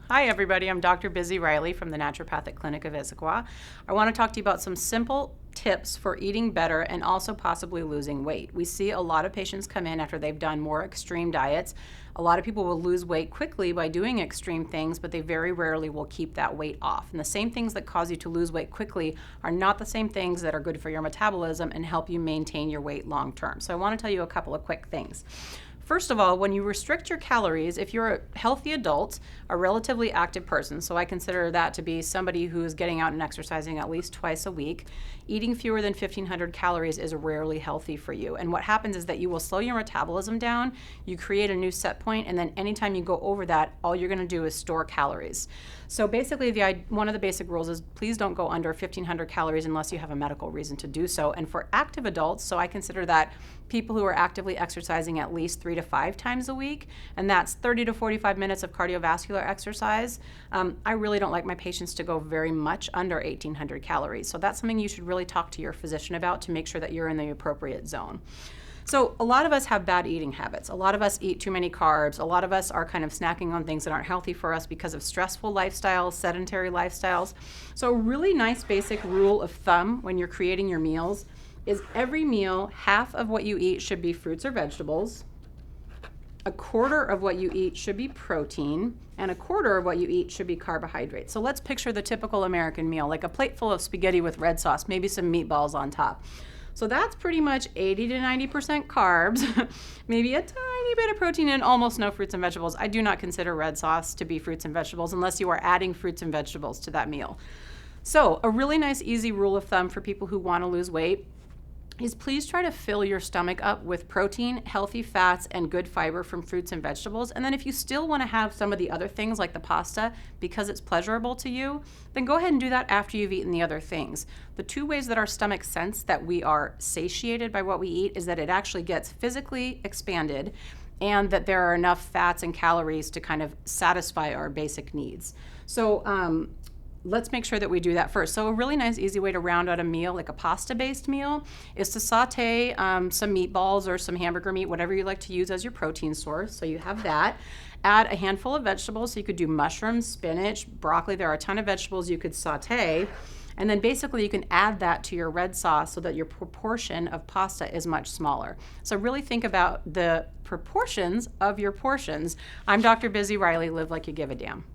Hi everybody, I'm Dr. Bizzy Riley from the Naturopathic Clinic of Issaquah. I want to talk to you about some simple tips for eating better and also possibly losing weight. We see a lot of patients come in after they've done more extreme diets. A lot of people will lose weight quickly by doing extreme things, but they very rarely will keep that weight off. And the same things that cause you to lose weight quickly are not the same things that are good for your metabolism and help you maintain your weight long term. So I want to tell you a couple of quick things. First of all, when you restrict your calories, if you're a healthy adult, a relatively active person, so I consider that to be somebody who is getting out and exercising at least twice a week, eating fewer than 1,500 calories is rarely healthy for you. And what happens is that you will slow your metabolism down, you create a new set point, and then anytime you go over that, all you're gonna do is store calories. So basically, one of the basic rules is please don't go under 1,500 calories unless you have a medical reason to do so. And for active adults, so I consider that people who are actively exercising at least 3 to 5 times a week, and that's 30 to 45 minutes of cardiovascular exercise. I really don't like my patients to go very much under 1,800 calories. So that's something you should really talk to your physician about to make sure that you're in the appropriate zone. So a lot of us have bad eating habits. A lot of us eat too many carbs. A lot of us are kind of snacking on things that aren't healthy for us because of stressful lifestyles, sedentary lifestyles. So a really nice basic rule of thumb when you're creating your meals is every meal, half of what you eat should be fruits or vegetables, a quarter of what you eat should be protein, and a quarter of what you eat should be carbohydrates. So let's picture the typical American meal, like a plate full of spaghetti with red sauce, maybe some meatballs on top. So that's pretty much 80 to 90% carbs, maybe a tiny bit of protein and almost no fruits and vegetables. I do not consider red sauce to be fruits and vegetables unless you are adding fruits and vegetables to that meal. So a really nice easy rule of thumb for people who want to lose weight is please try to fill your stomach up with protein, healthy fats, and good fiber from fruits and vegetables. And then if you still want to have some of the other things like the pasta because it's pleasurable to you, then go ahead and do that after you've eaten the other things. The two ways that our stomach sense that we are satiated by what we eat is that it actually gets physically expanded and that there are enough fats and calories to kind of satisfy our basic needs. So let's make sure that we do that first. So a really nice, easy way to round out a meal, like a pasta-based meal, is to saute some meatballs or some hamburger meat, whatever you like to use as your protein source. So you have that. Add a handful of vegetables. So you could do mushrooms, spinach, broccoli. There are a ton of vegetables you could saute. And then basically you can add that to your red sauce so that your proportion of pasta is much smaller. So really think about the proportions of your portions. I'm Dr. Bizzy Riley. Live like you give a damn.